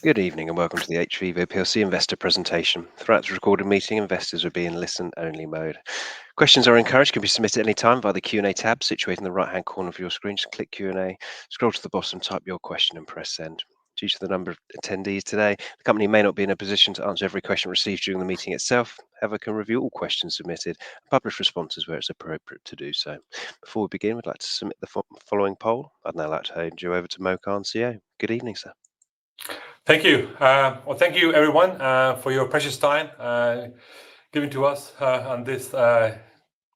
Good evening and welcome to the hVIVO PLC investor presentation. Throughout the recorded meeting, investors will be in listen-only mode. Questions are encouraged, can be submitted at any time via the Q&A tab situated in the right-hand corner of your screen. Just click Q&A, scroll to the bottom, type your question and press send. Due to the number of attendees today, the company may not be in a position to answer every question received during the meeting itself. However, can review all questions submitted and publish responses where it's appropriate to do so. Before we begin, we'd like to submit the following poll. I'd now like to hand you over to Mo Khan, CEO. Good evening, sir. Thank you. Well, thank you everyone for your precious time given to us on this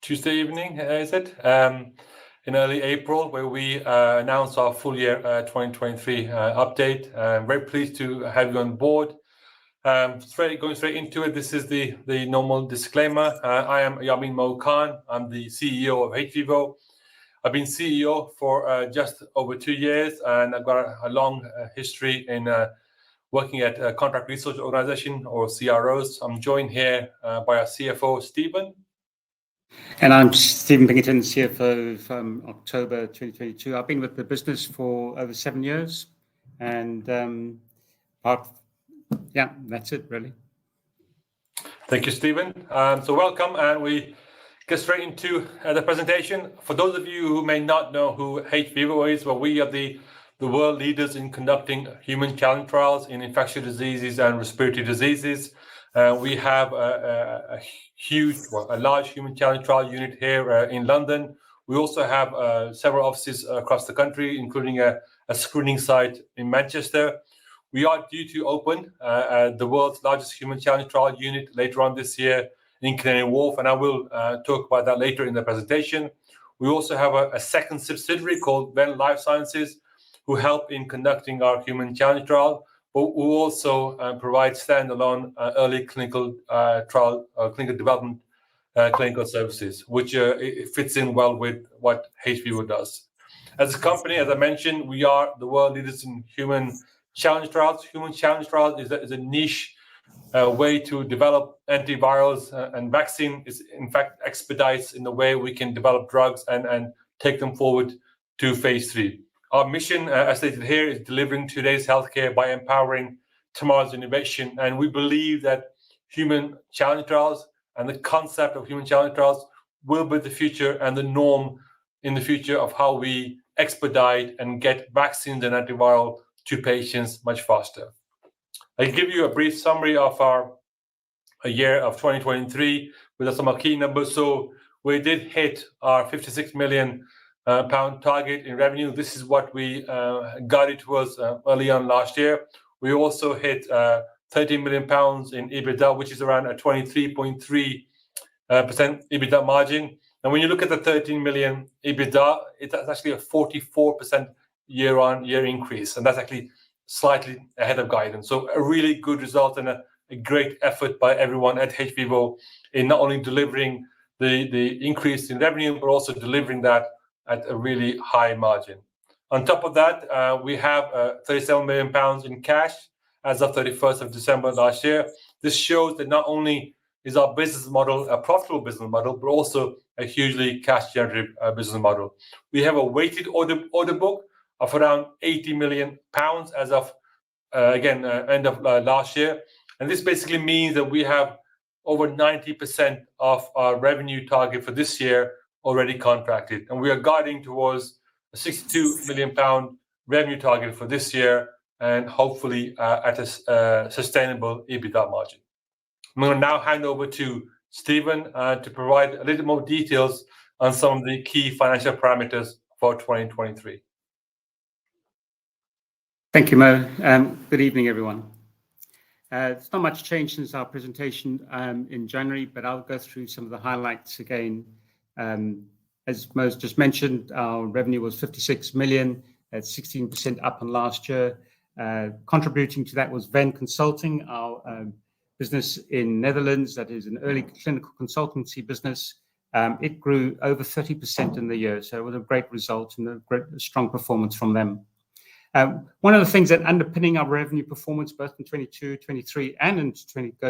Tuesday evening, is it? In early April, where we announced our full year 2023 update. I'm very pleased to have you on board. Going straight into it, this is the normal disclaimer. I am Yamin Mo Khan. I'm the CEO of hVIVO. I've been CEO for just over 2 years, and I've got a long history in working at a contract research organization or CROs. I'm joined here by our CFO, Stephen. And I'm Stephen Pinkerton, CFO from October 2022. I've been with the business for over 7 years, and that's it really. Thank you, Stephen. So welcome, and we get straight into the presentation. For those of you who may not know who hVIVO is, well, we are the world leaders in conducting human challenge trials in infectious diseases and respiratory diseases. We have a large human challenge trial unit here in London. We also have several offices across the country, including a screening site in Manchester. We are due to open the world's largest human challenge trial unit later on this year in Canary Wharf, and I will talk about that later in the presentation. We also have a second subsidiary called Venn Life Sciences, who help in conducting our human challenge trial, but we also provide standalone early clinical trial clinical development clinical services, which it fits in well with what hVIVO does. As a company, as I mentioned, we are the world leaders in human challenge trials. Human challenge trials is a niche way to develop antivirals and vaccine. Is in fact expedites in the way we can develop drugs and take them forward to phase 3. Our mission, as stated here, is delivering today's healthcare by empowering tomorrow's innovation. And we believe that human challenge trials and the concept of human challenge trials will be the future and the norm in the future of how we expedite and get vaccines and antiviral to patients much faster. I'll give you a brief summary of our year of 2023 with some key numbers. So we did hit our 56 million pound target in revenue. This is what we guided towards early on last year. We also hit 13 million pounds in EBITDA, which is around a 23.3% EBITDA margin. And when you look at the 13 million EBITDA, it's actually a 44% year-on-year increase, and that's actually slightly ahead of guidance. So a really good result and a great effort by everyone at hVIVO in not only delivering the increase in revenue, but also delivering that at a really high margin. On top of that, we have 37 million pounds in cash as of 31st of December last year. This shows that not only is our business model a profitable business model, but also a hugely cash generative business model. We have a weighted order book of around 80 million pounds as of end of last year. And this basically means that we have over 90% of our revenue target for this year already contracted, and we are guiding towards a 62 million pound revenue target for this year, and hopefully at a sustainable EBITDA margin. I'm going to now hand over to Stephen to provide a little more details on some of the key financial parameters for 2023. Thank you, Mo. Good evening, everyone. There's not much change since our presentation in January, but I'll go through some of the highlights again. As Mo's just mentioned, our revenue was 56 million, at 16% up on last year. Contributing to that was Venn Consulting, our business in Netherlands, that is an early clinical consultancy business. It grew over 30% in the year, so it was a great result and a strong performance from them. One of the things that underpinning our revenue performance, both in 22, 23, and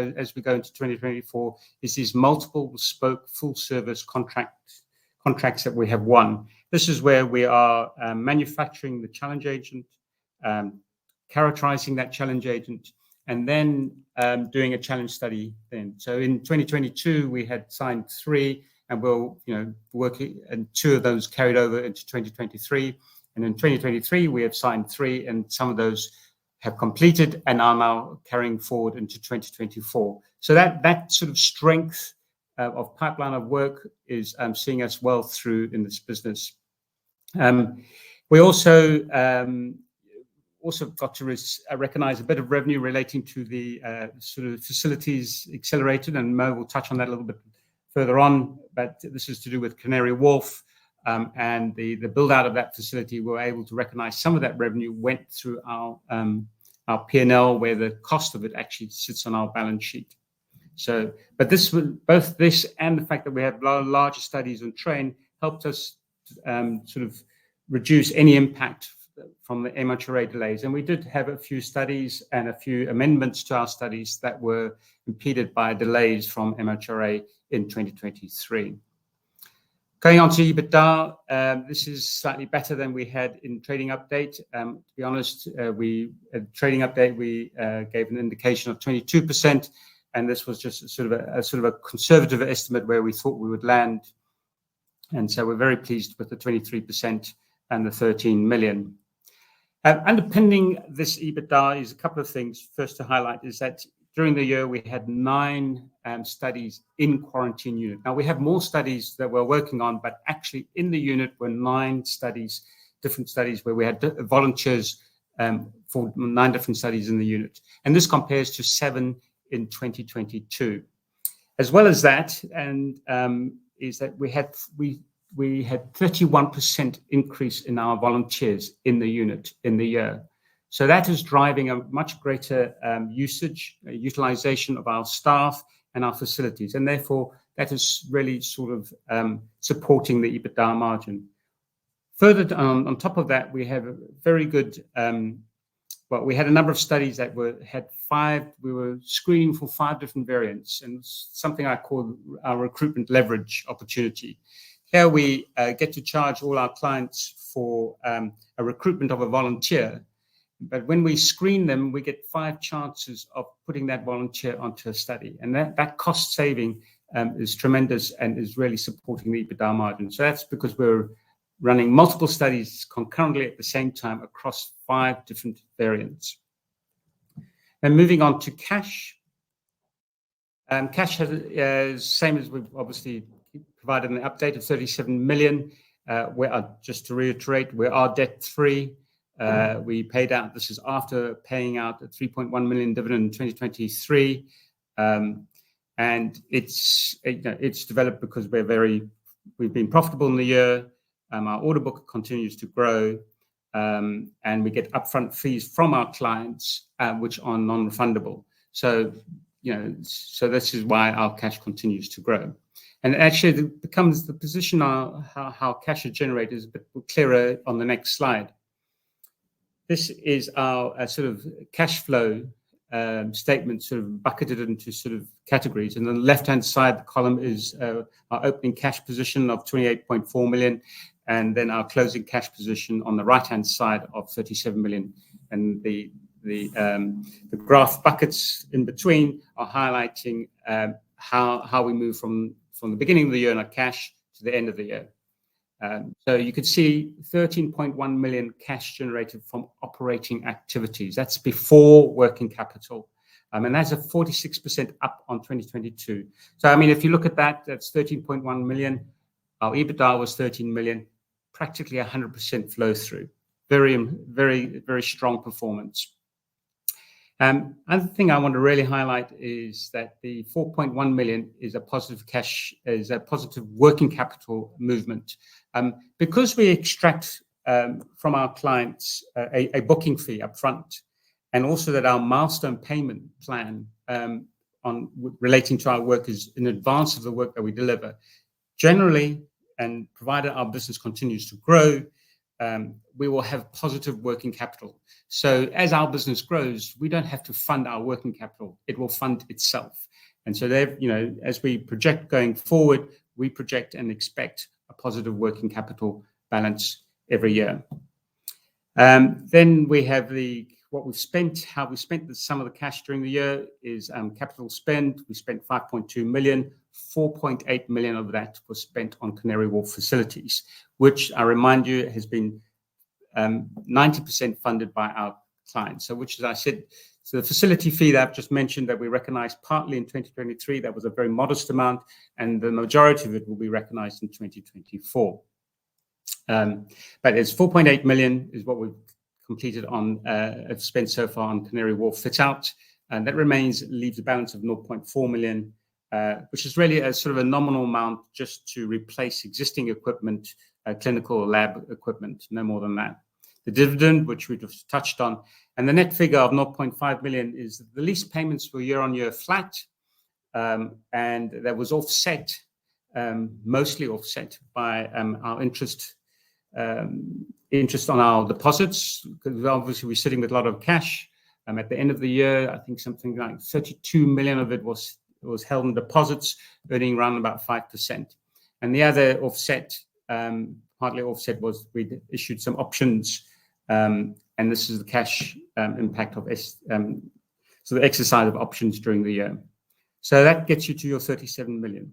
as we go into 2024, is these multiple bespoke full service contracts that we have won. This is where we are manufacturing the challenge agent, characterizing that challenge agent, and then doing a challenge study then. So in 2022, we had signed 3, and we'll, working, and 2 of those carried over into 2023. And in 2023, we have signed 3, and some of those have completed and are now carrying forward into 2024. So that sort of strength of pipeline of work is seeing us well through in this business. We also got to recognize a bit of revenue relating to the sort of facilities accelerated, and Mo will touch on that a little bit further on, but this is to do with Canary Wharf, and the build out of that facility. We're able to recognize some of that revenue went through our P&L, where the cost of it actually sits on our balance sheet. So, but both this and the fact that we have larger studies on train helped us sort of reduce any impact from the MHRA delays. And we did have a few studies and a few amendments to our studies that were impeded by delays from MHRA in 2023. Going on to EBITDA, this is slightly better than we had in trading update. To be honest, at trading update, we gave an indication of 22%, and this was just sort of a conservative estimate where we thought we would land. And so we're very pleased with the 23% and the 13 million. Underpinning this EBITDA is a couple of things. First to highlight is that during the year, we had 9 studies in quarantine unit. Now, we have more studies that we're working on, but actually in the unit were 9 studies, different studies where we had volunteers for 9 different studies in the unit. And this compares to 7 in 2022. As well as that, and is that we had 31% increase in our volunteers in the unit in the year. So that is driving a much greater utilization of our staff and our facilities. And therefore, that is really sort of supporting the EBITDA margin. Further on top of that, we have a very good, we had a number of studies that we were screening for 5 different variants, and something I call our recruitment leverage opportunity. Here we get to charge all our clients for a recruitment of a volunteer. But when we screen them, we get 5 chances of putting that volunteer onto a study. And that cost saving is tremendous and is really supporting the EBITDA margin. So that's because we're running multiple studies concurrently at the same time across 5 different variants. And moving on to cash. Cash has, same as we've obviously provided an update of 37 million. Just to reiterate, we are debt-free. We paid out, this is after paying out a 3.1 million dividend in 2023. And it's developed because we've been profitable in the year. Our order book continues to grow, and we get upfront fees from our clients, which are non-refundable. So, so this is why our cash continues to grow. And actually it becomes the position on how cash is generated is a bit clearer on the next slide. This is our sort of cash flow statement, sort of bucketed into sort of categories. And on the left-hand side, the column is our opening cash position of 28.4 million, and then our closing cash position on the right-hand side of 37 million. And the graph buckets in between are highlighting how we move from the beginning of the year in our cash to the end of the year. So you could see 13.1 million cash generated from operating activities. That's before working capital. And that's a 46% up on 2022. So, I mean, if you look at that, that's 13.1 million. Our EBITDA was 13 million, practically 100% flow through. Very, very, very strong performance. Another thing I want to really highlight is that the 4.1 million is a positive working capital movement. Because we extract from our clients a booking fee up front, and also that our milestone payment plan relating to our work is in advance of the work that we deliver. Generally, and provided our business continues to grow, we will have positive working capital. So as our business grows, we don't have to fund our working capital. It will fund itself. And so as we project going forward, we project and expect a positive working capital balance every year. Then we have what we've spent, how we spent some of the cash during the year is capital spend. We spent 5.2 million. 4.8 million of that was spent on Canary Wharf facilities, which I remind you has been 90% funded by our clients. So, which, as I said, so the facility fee that I've just mentioned that we recognized partly in 2023, that was a very modest amount, and the majority of it will be recognized in 2024. But it's 4.8 million is what we've completed on, spent so far on Canary Wharf fit out, and that leaves a balance of 0.4 million, which is really a sort of a nominal amount just to replace existing equipment, clinical lab equipment, no more than that. The dividend, which we just touched on, and the net figure of 0.5 million is the lease payments were year on year flat, and that was offset, mostly offset by our interest on our deposits, because obviously we're sitting with a lot of cash. At the end of the year, I think something like 32 million of it was held in deposits, earning around about 5%. And the other offset, partly offset, was we issued some options, and this is the cash impact of so the exercise of options during the year. So that gets you to your 37 million.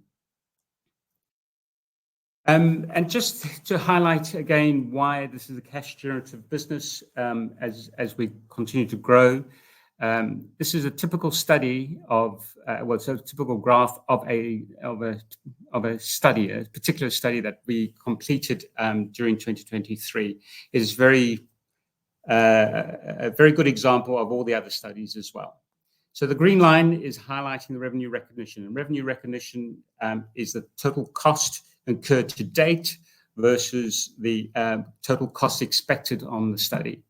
And just to highlight again why this is a cash generative business as we continue to grow. This is a typical study of it's a typical graph of a study, a particular study that we completed during 2023. It is a very good example of all the other studies as well. So the green line is highlighting the revenue recognition, and revenue recognition is the total cost incurred to date versus the total cost expected on the study.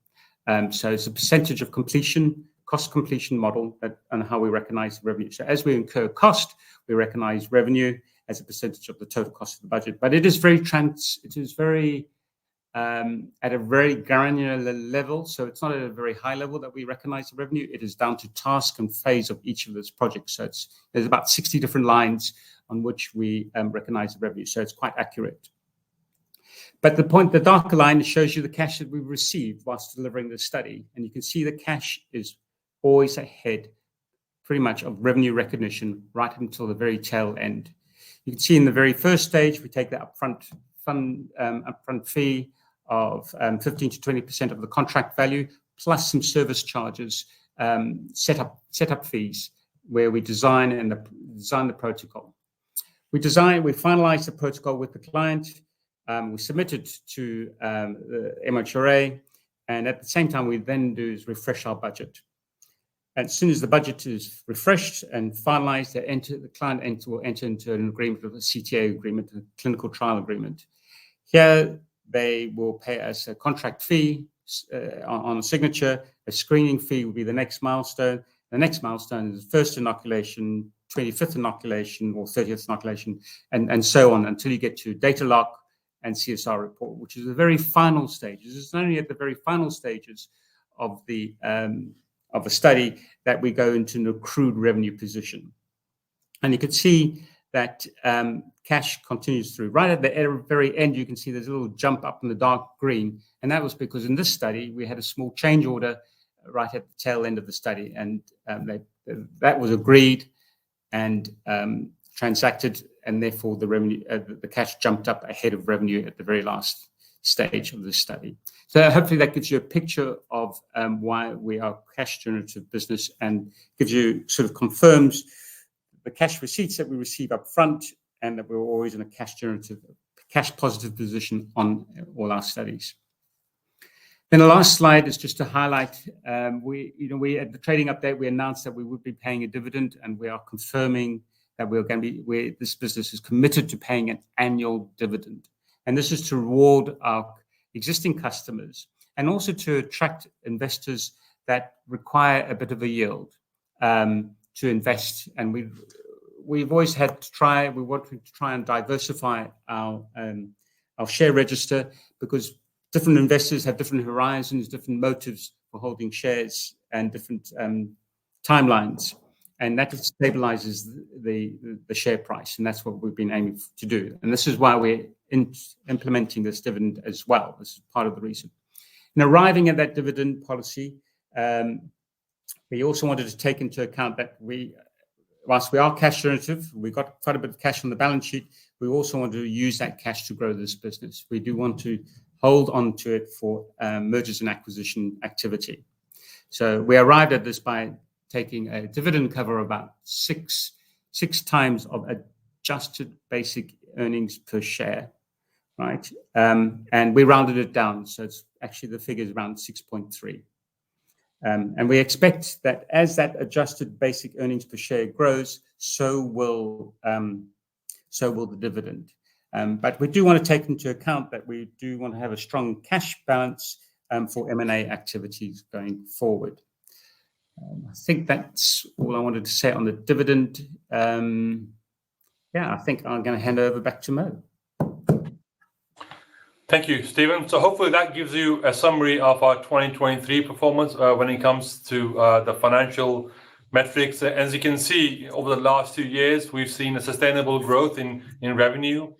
So it's a percentage of completion, cost completion model, and how we recognize revenue. So as we incur cost, we recognize revenue as a percentage of the total cost of the budget. But it is very at a very granular level. So it's not at a very high level that we recognize the revenue. It is down to task and phase of each of those projects. So there's about 60 different lines on which we recognize the revenue. So it's quite accurate. But the darker line shows you the cash that we've received whilst delivering the study. And you can see the cash is always ahead pretty much of revenue recognition right until the very tail end. You can see in the very first stage, we take the upfront fee of 15 to 20% of the contract value, plus some service charges, setup fees, where we design the protocol. We finalize the protocol with the client. We submit it to the MHRA, and at the same time, we then do is refresh our budget. And as soon as the budget is refreshed and finalized, the client will enter into an agreement with a CTA agreement, a clinical trial agreement. Here, they will pay us a contract fee on a signature. A screening fee will be the next milestone. The next milestone is the first inoculation, 25th inoculation, or 30th inoculation, and so on until you get to data lock and CSR report, which is the very final stages. It's only at the very final stages of the study that we go into an accrued revenue position. And you can see that cash continues through. Right at the very end, you can see there's a little jump up in the dark green. And that was because in this study, we had a small change order right at the tail end of the study. And that was agreed and transacted. And therefore, the cash jumped up ahead of revenue at the very last stage of the study. So hopefully that gives you a picture of why we are a cash generative business, and gives you sort of confirms the cash receipts that we receive up front, and that we're always in a cash positive position on all our studies. Then the last slide is just to highlight, we at the trading update, we announced that we would be paying a dividend, and we are confirming that this business is committed to paying an annual dividend. And this is to reward our existing customers and also to attract investors that require a bit of a yield to invest. And we've always had to try, we wanted to try and diversify our share register, because different investors have different horizons, different motives for holding shares, and different timelines. And that stabilizes the share price. And that's what we've been aiming to do. And this is why we're implementing this dividend as well. This is part of the reason. In arriving at that dividend policy, We also wanted to take into account that whilst we are cash generative, we've got quite a bit of cash on the balance sheet. We also want to use that cash to grow this business. We do want to hold on to it for mergers and acquisition activity. So we arrived at this by taking a dividend cover of about six times of adjusted basic earnings per share, right? And we rounded it down, so it's actually the figure is around 6.3. And we expect that as that adjusted basic earnings per share grows, so will the dividend. But we do want to take into account that we do want to have a strong cash balance for M&A activities going forward. I think that's all I wanted to say on the dividend. I think I'm going to hand over back to Mo. Thank you, Stephen. So hopefully that gives you a summary of our 2023 performance when it comes to the financial metrics. As you can see, over the last 2 years, we've seen a sustainable growth in revenue,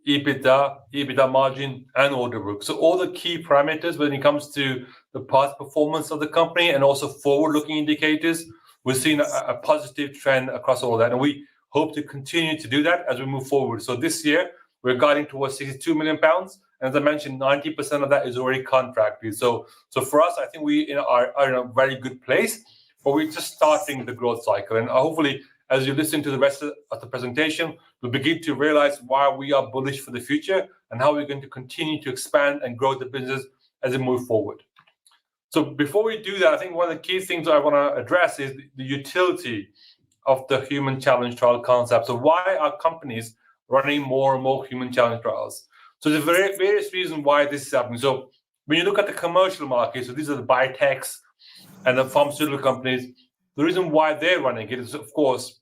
EBITDA margin, and order book. So all the key parameters when it comes to the past performance of the company and also forward-looking indicators, we've seen a positive trend across all that. And we hope to continue to do that as we move forward. So this year, we're guiding towards £62 million. And as I mentioned, 90% of that is already contracted. So for us, I think we are in a very good place, but we're just starting the growth cycle. And hopefully, as you listen to the rest of the presentation, you'll begin to realize why we are bullish for the future and how we're going to continue to expand and grow the business as we move forward. So before we do that, I think one of the key things I want to address is the utility of the human challenge trial concept. So why are companies running more and more human challenge trials? So there's various reasons why this is happening. So when you look at the commercial market, so these are the biotechs and the pharmaceutical companies, the reason why they're running it is, of course,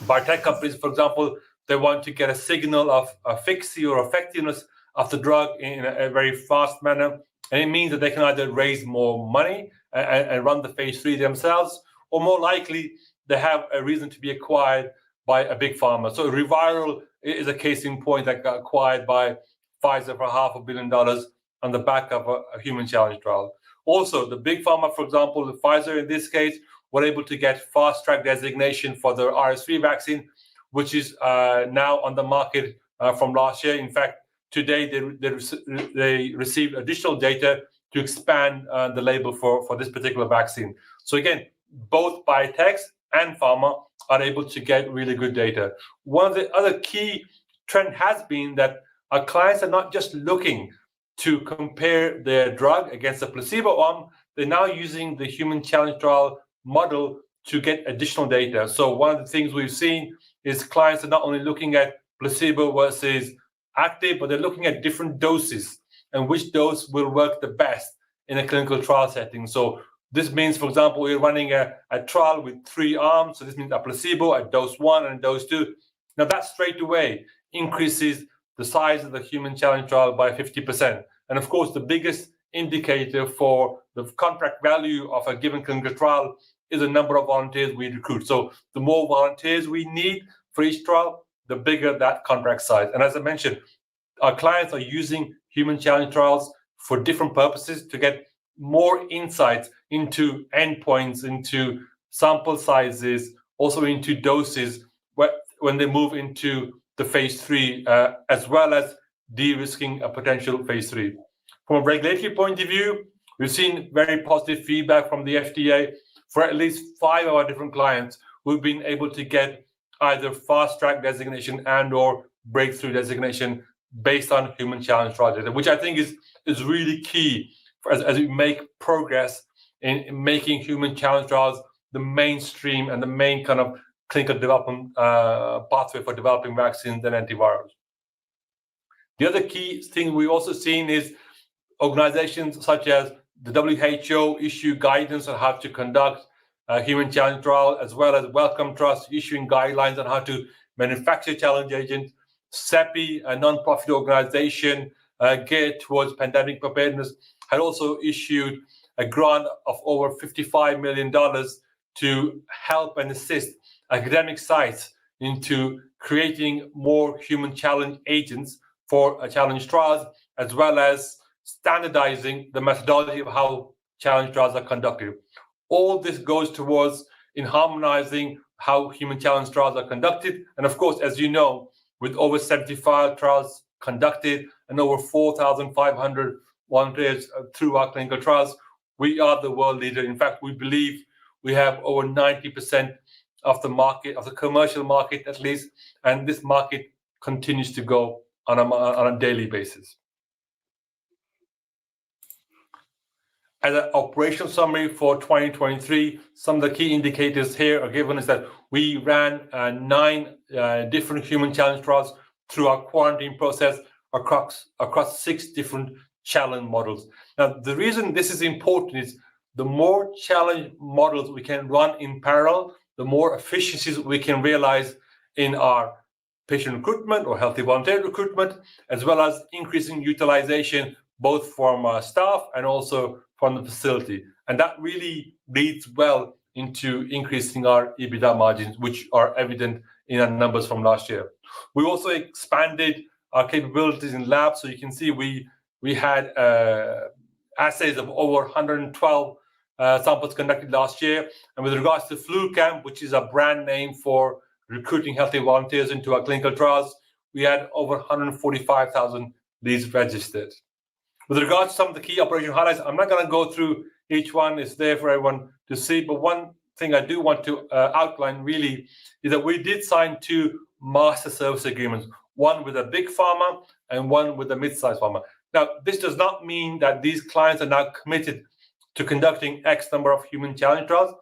biotech companies, for example, they want to get a signal of efficacy or effectiveness of the drug in a very fast manner. And it means that they can either raise more money and run the phase 3 themselves, or more likely, they have a reason to be acquired by a big pharma. So Reviral is a case in point that got acquired by Pfizer for $500 million on the back of a human challenge trial. Also, the big pharma, for example, the Pfizer in this case, were able to get fast-track designation for their RSV vaccine, which is now on the market from last year. In fact, today they received additional data to expand the label for this particular vaccine. So again, both biotechs and pharma are able to get really good data. One of the other key trend has been that our clients are not just looking to compare their drug against a placebo arm, they're now using the human challenge trial model to get additional data. So one of the things we've seen is clients are not only looking at placebo versus active, but they're looking at different doses and which dose will work the best in a clinical trial setting. So this means, for example, we're running a trial with 3 arms. So this means a placebo, a dose 1, and a dose 2. Now that straight away increases the size of the human challenge trial by 50%. And of course, the biggest indicator for the contract value of a given clinical trial is the number of volunteers we recruit. So the more volunteers we need for each trial, the bigger that contract size. And as I mentioned, our clients are using human challenge trials for different purposes to get more insights into endpoints, into sample sizes, also into doses when they move into the phase 3, as well as de-risking a potential phase 3. From a regulatory point of view, we've seen very positive feedback from the FDA for at least 5 of our different clients who've been able to get either fast-track designation and or breakthrough designation based on human challenge trial data, which I think is really key as we make progress in making human challenge trials the mainstream and the main kind of clinical development pathway for developing vaccines and antivirals. The other key thing we've also seen is organizations such as the WHO issue guidance on how to conduct a human challenge trial, as well as Wellcome Trust issuing guidelines on how to manufacture challenge agents. CEPI, a non-profit organization geared towards pandemic preparedness, had also issued a grant of over $55 million to help and assist academic sites into creating more human challenge agents for challenge trials, as well as standardizing the methodology of how challenge trials are conducted. All this goes towards in harmonizing how human challenge trials are conducted. And of course, as you know, with over 75 trials conducted and over 4,500 volunteers through our clinical trials, we are the world leader. In fact, we believe we have over 90% of the market, of the commercial market at least, and this market continues to go on a daily basis. As an operational summary for 2023, some of the key indicators here are given is that we ran 9 different human challenge trials through our quarantine process across 6 different challenge models. Now, the reason this is important is the more challenge models we can run in parallel, the more efficiencies we can realize in our patient recruitment or healthy volunteer recruitment, as well as increasing utilization both from our staff and also from the facility. And that really leads well into increasing our EBITDA margins, which are evident in our numbers from last year. We also expanded our capabilities in labs. So you can see we had assays of over 112 samples conducted last year. And with regards to FluCamp, which is a brand name for recruiting healthy volunteers into our clinical trials, we had over 145,000 leads registered. With regards to some of the key operational highlights, I'm not going to go through each one. It's there for everyone to see. But one thing I do want to outline really is that we did sign 2 master service agreements, one with a big pharma and one with a mid-sized pharma. Now, this does not mean that these clients are now committed to conducting X number of human challenge trials,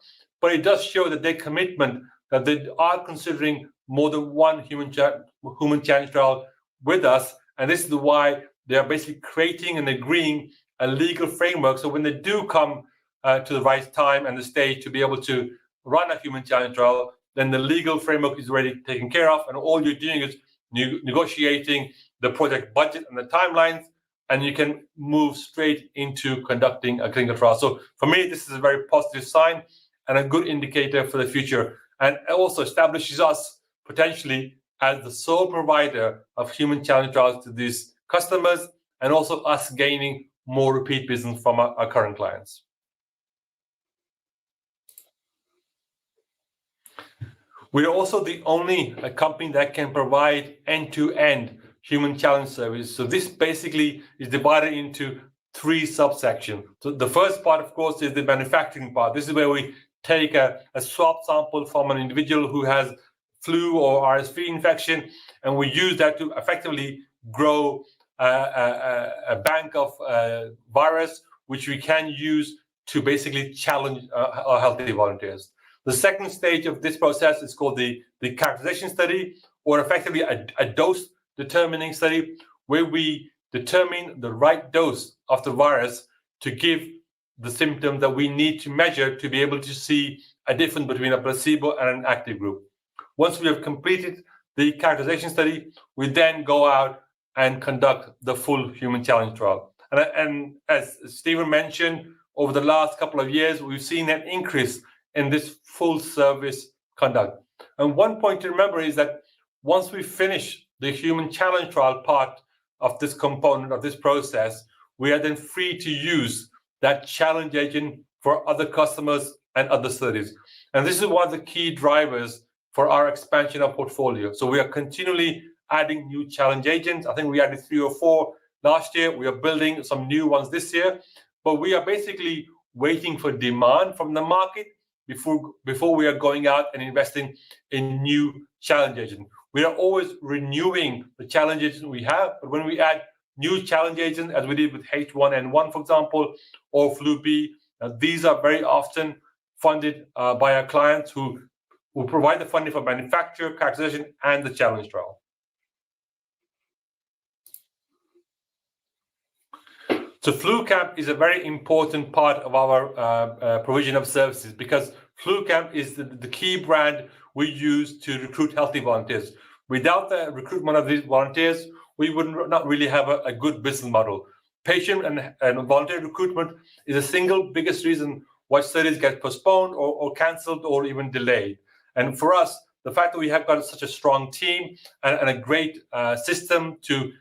but it does show that their commitment that they are considering more than one human challenge trial with us. And this is why they are basically creating and agreeing a legal framework. So when they do come to the right time and the stage to be able to run a human challenge trial, then the legal framework is already taken care of. And all you're doing is negotiating the project budget and the timelines, and you can move straight into conducting a clinical trial. So for me, this is a very positive sign and a good indicator for the future. And it also establishes us potentially as the sole provider of human challenge trials to these customers, and also us gaining more repeat business from our current clients. We are also the only company that can provide end-to-end human challenge service. So this basically is divided into 3 subsections. So the first part, of course, is the manufacturing part. This is where we take a swab sample from an individual who has flu or RSV infection, and we use that to effectively grow a bank of virus, which we can use to basically challenge our healthy volunteers. The second stage of this process is called the characterization study, or effectively a dose determining study, where we determine the right dose of the virus to give the symptoms that we need to measure to be able to see a difference between a placebo and an active group. Once we have completed the characterization study, we then go out and conduct the full human challenge trial. And as Stephen mentioned, over the last couple of years, we've seen an increase in this full service conduct. And one point to remember is that once we finish the human challenge trial part of this component of this process, we are then free to use that challenge agent for other customers and other studies. And this is one of the key drivers for our expansion of portfolio. So we are continually adding new challenge agents. I think we added 3 or 4 last year. We are building some new ones this year, but we are basically waiting for demand from the market before we are going out and investing in new challenge agents. We are always renewing the challenge agents we have, but when we add new challenge agents, as we did with H1N1, for example, or Flu B, these are very often funded by our clients who provide the funding for manufacture, characterization, and the challenge trial. So FluCamp is a very important part of our provision of services, because FluCamp is the key brand we use to recruit healthy volunteers. Without the recruitment of these volunteers, we would not really have a good business model. Patient and volunteer recruitment is the single biggest reason why studies get postponed or cancelled or even delayed. And for us, the fact that we have got such a strong team and a great system to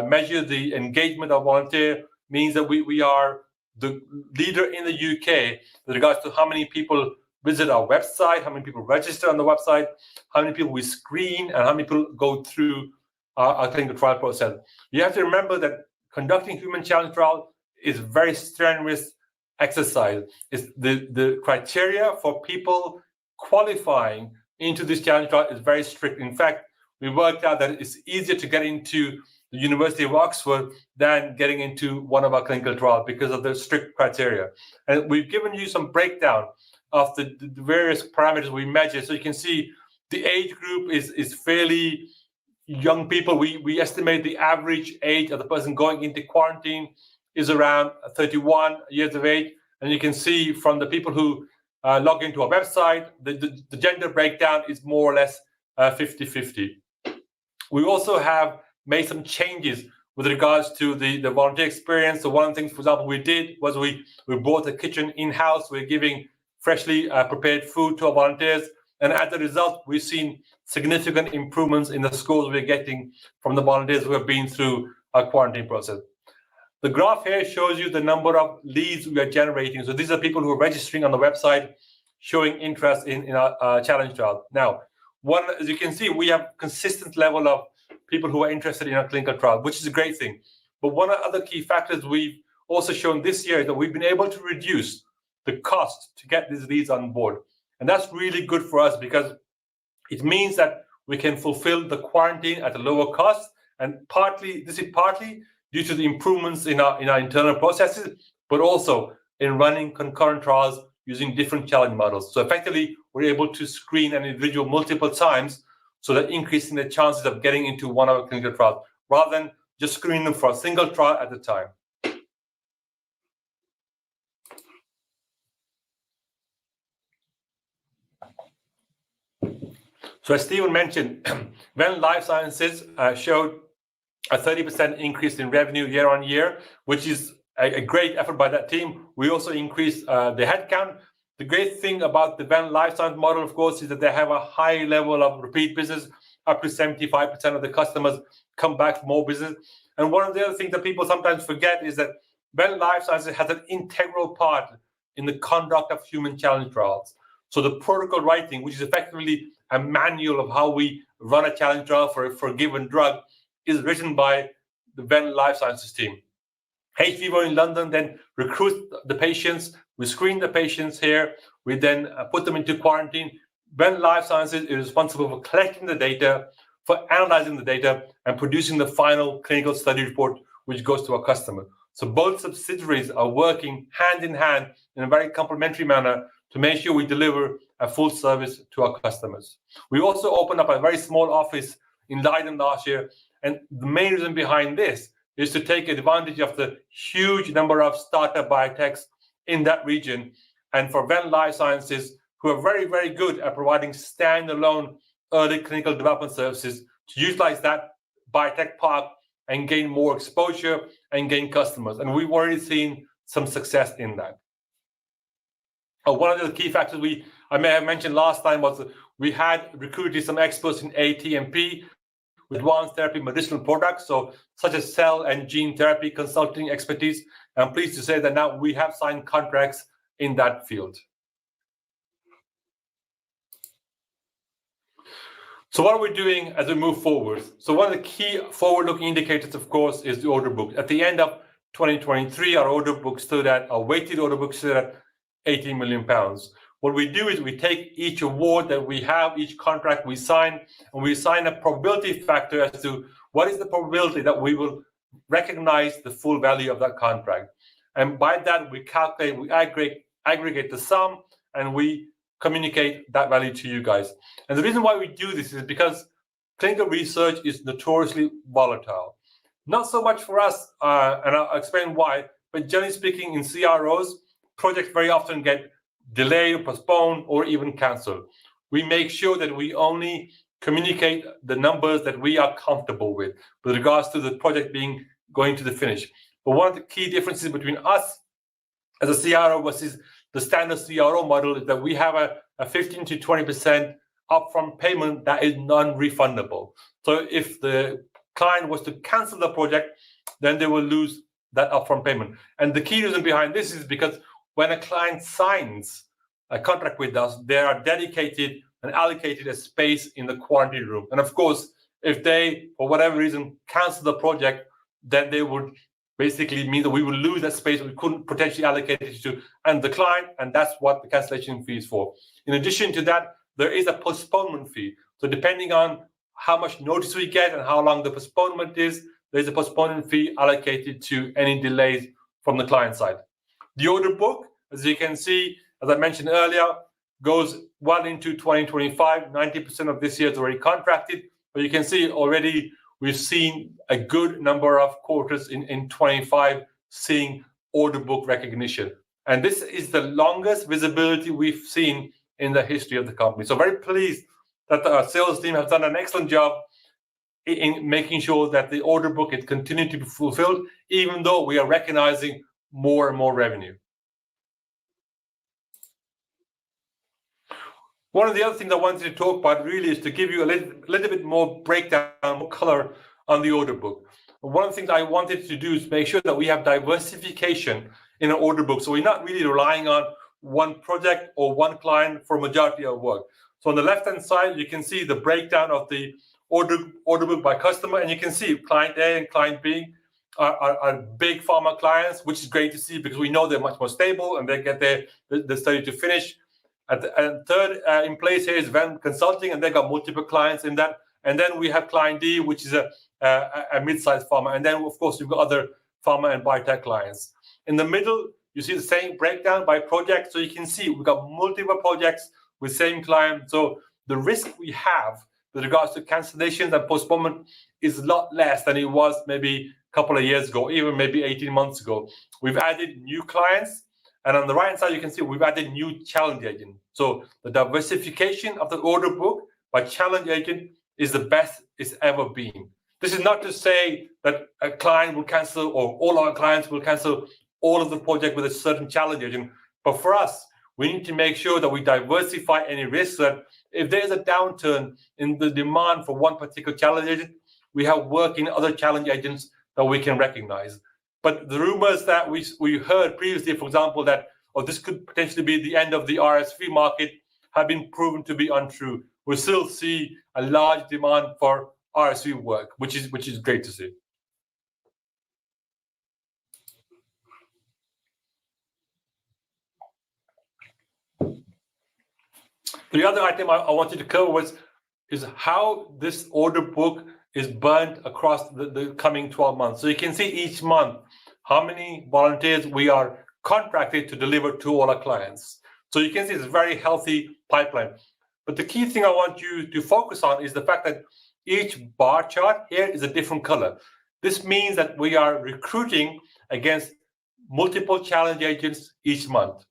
measure the engagement of volunteer means that we are the leader in the UK with regards to how many people visit our website, how many people register on the website, how many people we screen, and how many people go through our clinical trial process. You have to remember that conducting human challenge trial is very strenuous exercise. It's the criteria for people qualifying into this challenge trial is very strict. In fact, we worked out that it's easier to get into the University of Oxford than getting into one of our clinical trials because of the strict criteria. And we've given you some breakdown of the various parameters we measure. So you can see the age group is fairly young people. We estimate the average age of the person going into quarantine is around 31 years of age. And you can see from the people who log into our website, the gender breakdown is more or less 50-50. We also have made some changes with regards to the volunteer experience. So one of the things, for example, we did was we brought a kitchen in-house. We're giving freshly prepared food to our volunteers. And as a result, we've seen significant improvements in the scores we're getting from the volunteers who have been through our quarantine process. The graph here shows you the number of leads we are generating. So these are people who are registering on the website, showing interest in our challenge trial. Now, as you can see, we have consistent level of people who are interested in our clinical trial, which is a great thing. But one of the other key factors we've also shown this year is that we've been able to reduce the cost to get these leads on board. And that's really good for us because it means that we can fulfill the quarantine at a lower cost. And this is partly due to the improvements in our internal processes, but also in running concurrent trials using different challenge models. So effectively, we're able to screen an individual multiple times, so that increasing the chances of getting into one of our clinical trials, rather than just screening them for a single trial at a time. So as Stephen mentioned, Venn Life Sciences showed a 30% increase in revenue year on year, which is a great effort by that team. We also increased the headcount. The great thing about the Venn Life Science model, of course, is that they have a high level of repeat business. Up to 75% of the customers come back for more business. And one of the other things that people sometimes forget is that Venn Life Sciences has an integral part in the conduct of human challenge trials. So the protocol writing, which is effectively a manual of how we run a challenge trial for a given drug, is written by the Venn Life Sciences team. hVIVO in London then recruits the patients. We screen the patients here. We then put them into quarantine. Venn Life Sciences is responsible for collecting the data, for analyzing the data, and producing the final clinical study report, which goes to our customer. So both subsidiaries are working hand in hand in a very complementary manner to make sure we deliver a full service to our customers. We also opened up a very small office in Leiden last year. And the main reason behind this is to take advantage of the huge number of startup biotechs in that region. And for Venn Life Sciences, who are very, very good at providing standalone early clinical development services, to utilize that biotech park and gain more exposure and gain customers. And we've already seen some success in that. One of the key factors I may have mentioned last time was we had recruited some experts in ATMP, advanced therapy medicinal products, such as cell and gene therapy consulting expertise. I'm pleased to say that now we have signed contracts in that field. So what are we doing as we move forward? So one of the key forward-looking indicators, of course, is the order book. At the end of 2023, our weighted order book stood at 18 million pounds. What we do is we take each award that we have, each contract we sign, and we assign a probability factor as to what is the probability that we will recognize the full value of that contract. And by that, we aggregate the sum, and we communicate that value to you guys. And the reason why we do this is because clinical research is notoriously volatile. Not so much for us, and I'll explain why, but generally speaking, in CROs, projects very often get delayed, postponed, or even cancelled. We make sure that we only communicate the numbers that we are comfortable with regards to the project going to the finish. But one of the key differences between us as a CRO versus the standard CRO model is that we have a 15 to 20% upfront payment that is non-refundable. So if the client was to cancel the project, then they will lose that upfront payment. And the key reason behind this is because when a client signs a contract with us, they are dedicated and allocated a space in the quarantine room. And of course, if they, for whatever reason, cancel the project, then they would basically mean that we would lose that space we couldn't potentially allocate it to and the client, and that's what the cancellation fee is for. In addition to that, there is a postponement fee. So depending on how much notice we get and how long the postponement is, there's a postponement fee allocated to any delays from the client side. The order book, as you can see, as I mentioned earlier, goes well into 2025. 90% of this year is already contracted, but you can see already we've seen a good number of quarters in 25 seeing order book recognition. And this is the longest visibility we've seen in the history of the company. So very pleased that our sales team has done an excellent job in making sure that the order book is continuing to be fulfilled, even though we are recognizing more and more revenue. One of the other things I wanted to talk about really is to give you a little bit more breakdown, more color on the order book. One of the things I wanted to do is make sure that we have diversification in our order book. So we're not really relying on one project or one client for majority of work. So on the left-hand side, you can see the breakdown of the order book by customer, and you can see client A and client B are big pharma clients, which is great to see because we know they're much more stable and they get the study to finish. And third in place here is Venn Consulting, and they got multiple clients in that. And then we have client D, which is a mid-sized pharma. And then, of course, you've got other pharma and biotech clients. In the middle, you see the same breakdown by project. So you can see we've got multiple projects with same client. So the risk we have with regards to cancellations and postponement is a lot less than it was maybe a couple of years ago, even maybe 18 months ago. We've added new clients. And on the right-hand side, you can see we've added new challenge agent. So the diversification of the order book by challenge agent is the best it's ever been. This is not to say that a client will cancel or all our clients will cancel all of the project with a certain challenge agent. But for us, we need to make sure that we diversify any risks, that if there's a downturn in the demand for one particular challenge agent, we have work in other challenge agents that we can recognize. But the rumors that we heard previously, for example, that this could potentially be the end of the RSV market have been proven to be untrue. We still see a large demand for RSV work, which is great to see. The other item I wanted to cover is how this order book is burnt across the coming 12 months. So you can see each month how many volunteers we are contracted to deliver to all our clients. So you can see it's a very healthy pipeline. But the key thing I want you to focus on is the fact that each bar chart here is a different color. This means that we are recruiting against multiple challenge agents each month.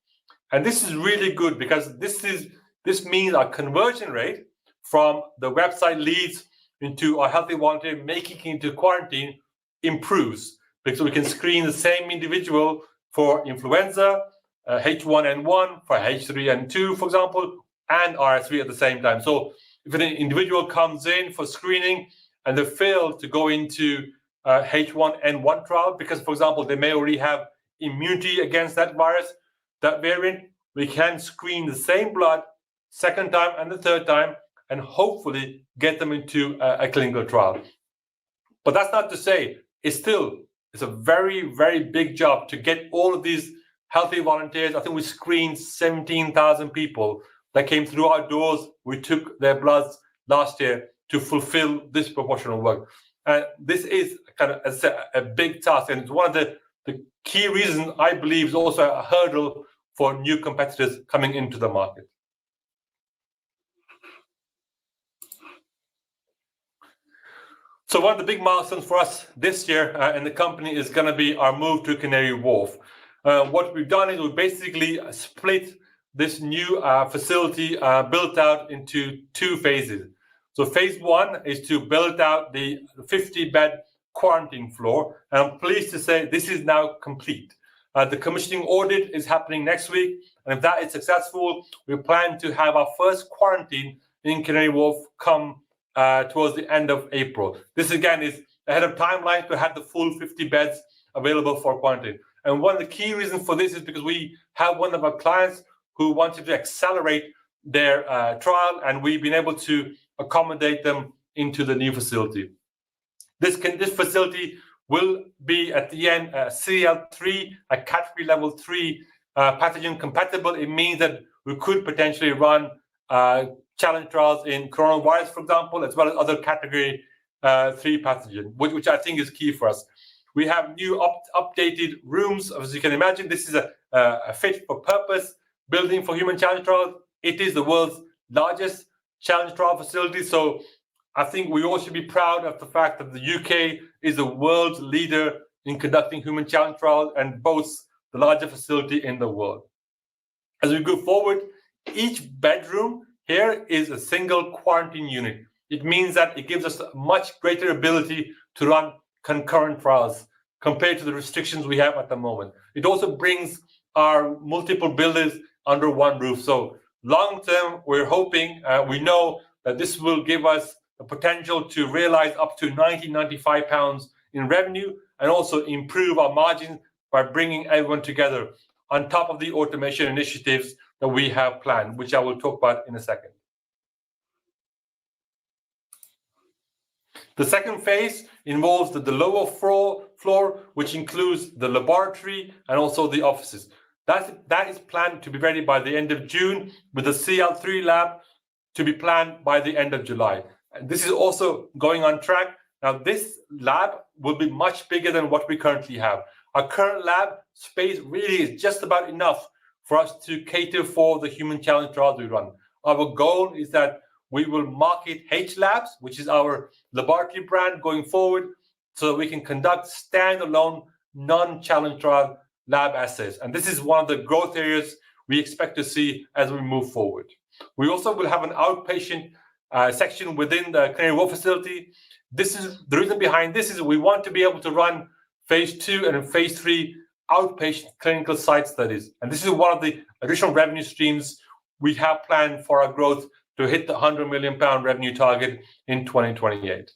And this is really good because this means our conversion rate from the website leads into our healthy volunteer making it into quarantine improves, because we can screen the same individual for influenza, H1N1, for H3N2, for example, and RSV at the same time. So if an individual comes in for screening and they fail to go into H1N1 trial because, for example, they may already have immunity against that virus, that variant, we can screen the same blood second time and the third time and hopefully get them into a clinical trial. But that's not to say it's a very, very big job to get all of these healthy volunteers. I think we screened 17,000 people that came through our doors. We took their bloods last year to fulfill this proportional work. And this is kind of a big task. And it's one of the key reasons I believe is also a hurdle for new competitors coming into the market. So one of the big milestones for us this year in the company is going to be our move to Canary Wharf. What we've done is we basically split this new facility built out into two phases. So phase one is to build out the 50-bed quarantine floor. And I'm pleased to say this is now complete. The commissioning audit is happening next week. And if that is successful, we plan to have our first quarantine in Canary Wharf come towards the end of April. This again is ahead of timeline to have the full 50 beds available for quarantine. And one of the key reasons for this is because we have one of our clients who wanted to accelerate their trial, and we've been able to accommodate them into the new facility. This facility will be at the end CL3, a category level 3 pathogen compatible. It means that we could potentially run challenge trials in coronavirus, for example, as well as other category 3 pathogen, which I think is key for us. We have new updated rooms. As you can imagine, this is a fit for purpose building for human challenge trials. It is the world's largest challenge trial facility. So I think we all should be proud of the fact that the UK is the world's leader in conducting human challenge trials and boasts the largest facility in the world. As we go forward, each bedroom here is a single quarantine unit. It means that it gives us a much greater ability to run concurrent trials compared to the restrictions we have at the moment. It also brings our multiple buildings under one roof. So long term, we're hoping, we know that this will give us the potential to realize up to £95 in revenue and also improve our margins by bringing everyone together on top of the automation initiatives that we have planned, which I will talk about in a second. The second phase involves the lower floor, which includes the laboratory and also the offices. That is planned to be ready by the end of June, with the CL3 lab to be planned by the end of July. And this is also going on track. Now, this lab will be much bigger than what we currently have. Our current lab space really is just about enough for us to cater for the human challenge trials we run. Our goal is that we will market H Labs, which is our laboratory brand going forward, so that we can conduct standalone non-challenge trial lab assays. And this is one of the growth areas we expect to see as we move forward. We also will have an outpatient section within the Canary Wharf facility. This is the reason behind this is we want to be able to run phase 2 and phase 3 outpatient clinical site studies. And this is one of the additional revenue streams we have planned for our growth to hit the £100 million revenue target in 2028.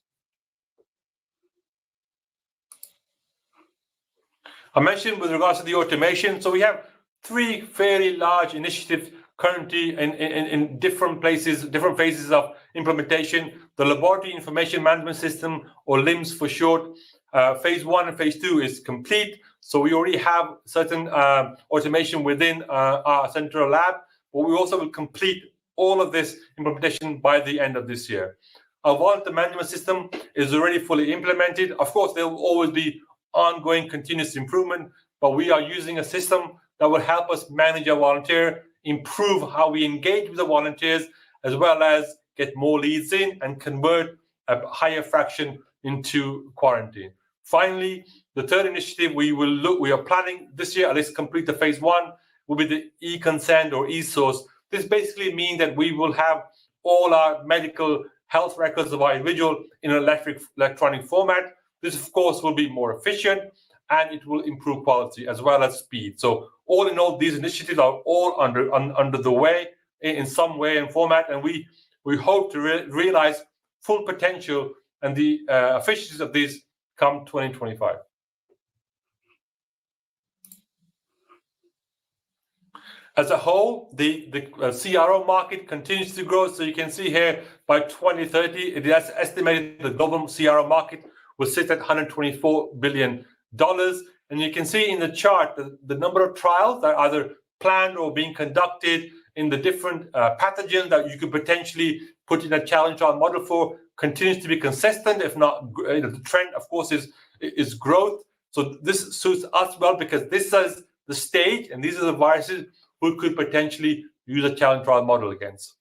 I mentioned with regards to the automation, so we have 3 fairly large initiatives currently in different places, different phases of implementation. The Laboratory Information Management System, or LIMS for short, phase 1 and phase 2 is complete. So we already have certain automation within our central lab, but we also will complete all of this implementation by the end of this year. Our volunteer management system is already fully implemented. Of course, there will always be ongoing continuous improvement, but we are using a system that will help us manage our volunteer, improve how we engage with the volunteers, as well as get more leads in and convert a higher fraction into quarantine. Finally, the third initiative we are planning this year, at least complete the phase 1, will be the e-consent or e-source. This basically means that we will have all our medical health records of our individual in an electronic format. This, of course, will be more efficient and it will improve quality as well as speed. So all in all, these initiatives are all under the way in some way and format, and we hope to realize full potential and the efficiencies of these come 2025. As a whole, the CRO market continues to grow. So you can see here by 2030, it is estimated the global CRO market will sit at $124 billion. And you can see in the chart the number of trials that are either planned or being conducted in the different pathogens that you could potentially put in a challenge trial model for continues to be consistent. If not, the trend, of course, is growth. So this suits us well because this is the stage and these are the viruses who could potentially use a challenge trial model against.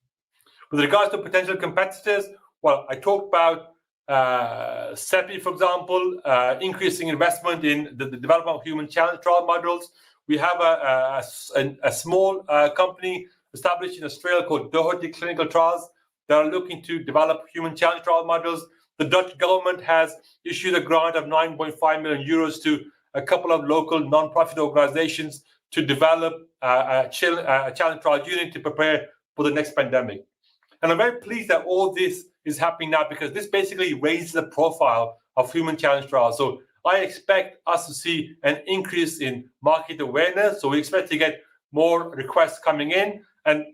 With regards to potential competitors, well, I talked about CEPI, for example, increasing investment in the development of human challenge trial models. We have a small company established in Australia called Doherty Clinical Trials that are looking to develop human challenge trial models. The Dutch government has issued a grant of 9.5 million euros to a couple of local non-profit organizations to develop a challenge trial unit to prepare for the next pandemic. And I'm very pleased that all this is happening now because this basically raises the profile of human challenge trials. So I expect us to see an increase in market awareness. So we expect to get more requests coming in. And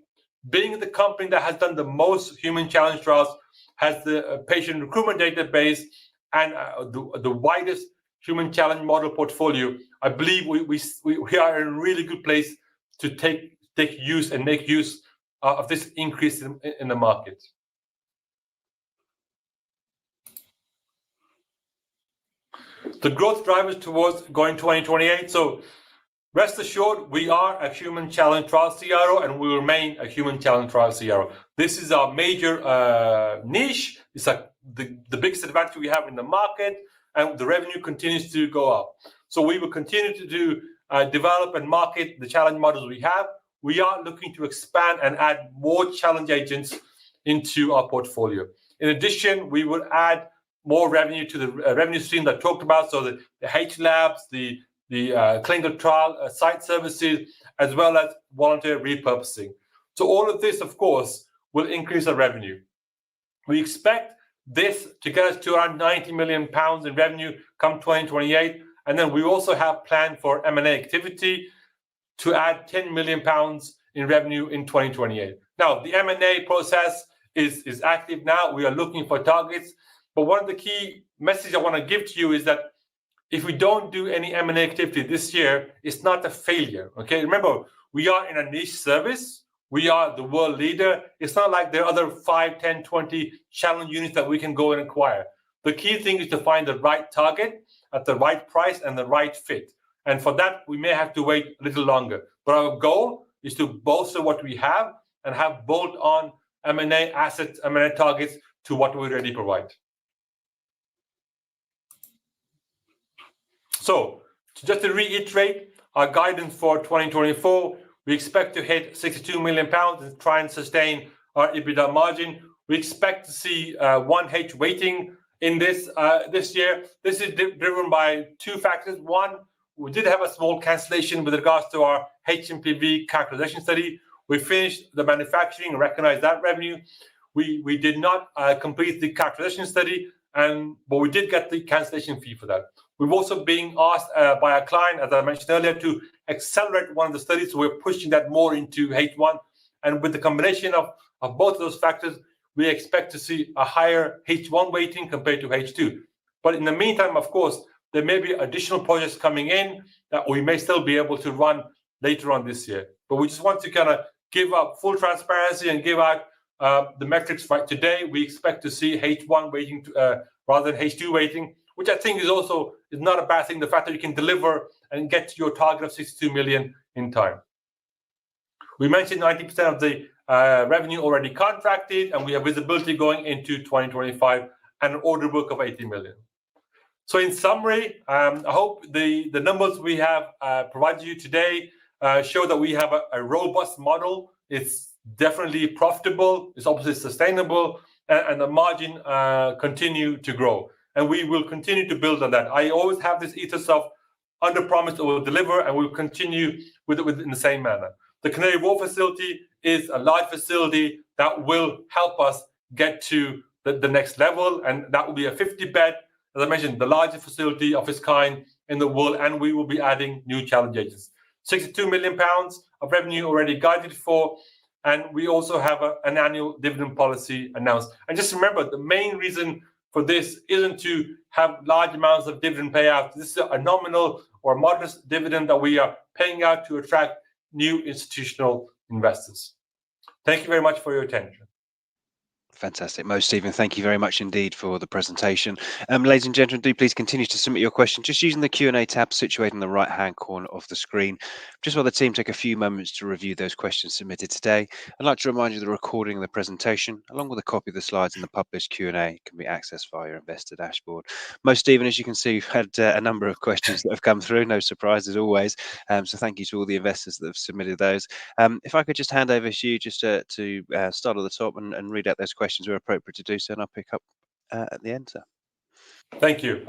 being the company that has done the most human challenge trials, has the patient recruitment database, and the widest human challenge model portfolio, I believe we are in a really good place to take use and make use of this increase in the market. The growth drivers towards going 2028. So rest assured, we are a human challenge trial CRO, and we remain a human challenge trial CRO. This is our major niche. It's the biggest advantage we have in the market, and the revenue continues to go up. So we will continue to develop and market the challenge models we have. We are looking to expand and add more challenge agents into our portfolio. In addition, we will add more revenue to the revenue stream that I talked about, so the H labs, the clinical trial site services, as well as volunteer repurposing. So all of this, of course, will increase our revenue. We expect this to get us to around £90 million in revenue come 2028. And then we also have planned for M&A activity to add £10 million in revenue in 2028. Now, the M&A process is active now. We are looking for targets. But one of the key messages I want to give to you is that if we don't do any M&A activity this year, it's not a failure. Okay, remember, we are in a niche service. We are the world leader. It's not like there are other 5, 10, 20 challenge units that we can go and acquire. The key thing is to find the right target at the right price and the right fit. And for that, we may have to wait a little longer. But our goal is to bolster what we have and have bolt-on M&A assets, M&A targets to what we already provide. So just to reiterate, our guidance for 2024, we expect to hit £62 million and try and sustain our EBITDA margin. We expect to see 1H weighting in this year. This is driven by two factors. One, we did have a small cancellation with regards to our HMPV characterization study. We finished the manufacturing and recognized that revenue. We did not complete the characterization study, but we did get the cancellation fee for that. We've also been asked by a client, as I mentioned earlier, to accelerate one of the studies. So we're pushing that more into H1. And with the combination of both of those factors, we expect to see a higher H1 weighting compared to H2. But in the meantime, of course, there may be additional projects coming in that we may still be able to run later on this year. But we just want to kind of give up full transparency and give out the metrics right today. We expect to see H1 weighting rather than H2 weighting, which I think is not a bad thing, the fact that you can deliver and get to your target of 62 million in time. We mentioned 90% of the revenue already contracted, and we have visibility going into 2025 and an order book of 80 million. So in summary, I hope the numbers we have provided you today show that we have a robust model. It's definitely profitable, it's obviously sustainable, and the margin continue to grow. And we will continue to build on that. I always have this ethos of under promise over deliver, and we'll continue with it in the same manner. The Canary Wharf facility is a large facility that will help us get to the next level, and that will be a 50-bed, as I mentioned, the largest facility of its kind in the world, and we will be adding new challenge agents. £62 million of revenue already guided for, and we also have an annual dividend policy announced. And just remember, the main reason for this isn't to have large amounts of dividend payouts. This is a nominal or modest dividend that we are paying out to attract new institutional investors. Thank you very much for your attention. Fantastic. Mo, Stephen, thank you very much indeed for the presentation. Ladies and gentlemen, do please continue to submit your questions just using the Q&A tab situated in the right-hand corner of the screen. Just while the team take a few moments to review those questions submitted today, I'd like to remind you the recording of the presentation, along with a copy of the slides and the published Q&A, can be accessed via your investor dashboard. Mo, Stephen, as you can see, we've had a number of questions that have come through, no surprise as always. So thank you to all the investors that have submitted those. If I could just hand over to you just to start at the top and read out those questions where appropriate to do so, and I'll pick up at the end, sir. Thank you.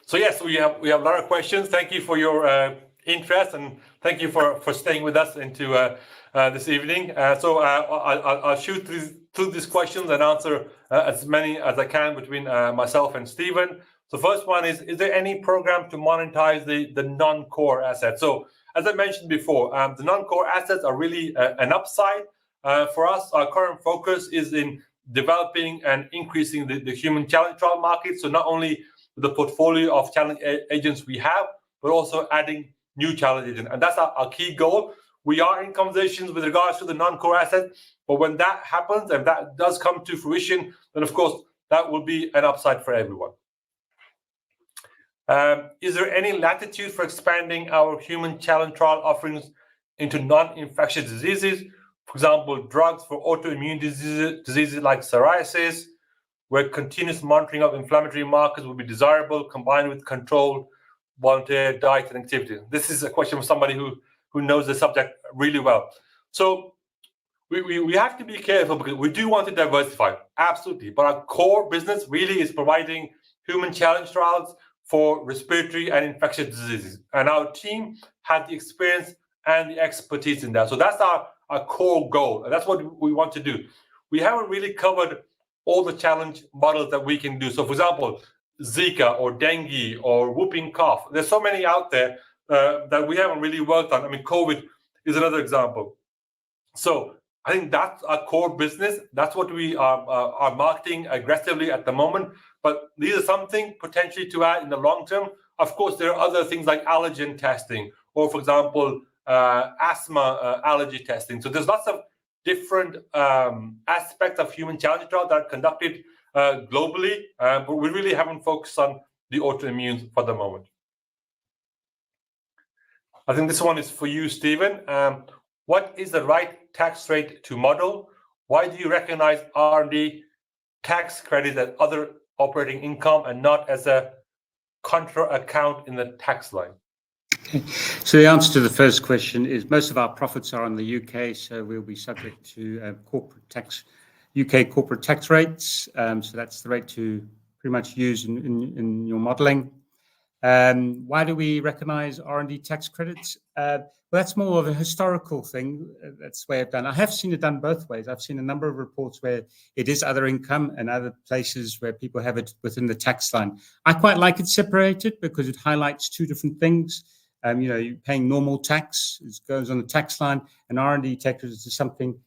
So yes, we have a lot of questions. Thank you for your interest, and thank you for staying with us into this evening. So I'll shoot through these questions and answer as many as I can between myself and Stephen. So first one is there any program to monetize the non-core assets? So as I mentioned before, the non-core assets are really an upside. For us, our current focus is in developing and increasing the human challenge trial market. So not only the portfolio of challenge agents we have, but also adding new challenge agents. And that's our key goal. We are in conversations with regards to the non-core asset, but when that happens, and that does come to fruition, then of course, that will be an upside for everyone. Is there any latitude for expanding our human challenge trial offerings into non-infectious diseases? For example, drugs for autoimmune diseases like psoriasis, where continuous monitoring of inflammatory markers would be desirable, combined with controlled volunteer diet and activity. This is a question from somebody who knows the subject really well. So we have to be careful because we do want to diversify, absolutely. But our core business really is providing human challenge trials for respiratory and infectious diseases. And our team had the experience and the expertise in that. So that's our core goal. And that's what we want to do. We haven't really covered all the challenge models that we can do. So for example, Zika or dengue or whooping cough. There's so many out there that we haven't really worked on. I mean, COVID is another example. So I think that's our core business. That's what we are marketing aggressively at the moment. But these are something potentially to add in the long term. Of course, there are other things like allergen testing, or for example, asthma allergy testing. So there's lots of different aspects of human challenge trials that are conducted globally, but we really haven't focused on the autoimmune for the moment. I think this one is for you, Stephen. What is the right tax rate to model? Why do you recognize R&D tax credit as other operating income and not as a contra account in the tax line? Okay. So the answer to the first question is most of our profits are in the UK, so we'll be subject to corporate tax, UK corporate tax rates. So that's the rate to pretty much use in your modelling. Why do we recognise R&D tax credits? Well, that's more of a historical thing. That's the way I've done. I have seen it done both ways. I've seen a number of reports where it is other income and other places where people have it within the tax line. I quite like it separated because it highlights two different things. You're paying normal tax, it goes on the tax line, and R&D tax is something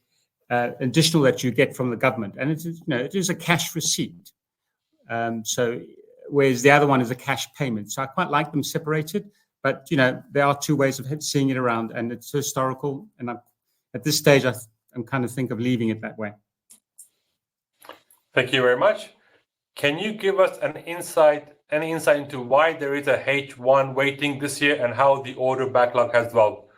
additional that you get from the government. And it is a cash receipt. So whereas the other one is a cash payment. So I quite like them separated. But, there are two ways of seeing it around, and it's historical. And at this stage, I'm kind of think of leaving it that way. Thank you very much. Can you give us any insight into why there is a H1 weighting this year and how the order backlog has developed?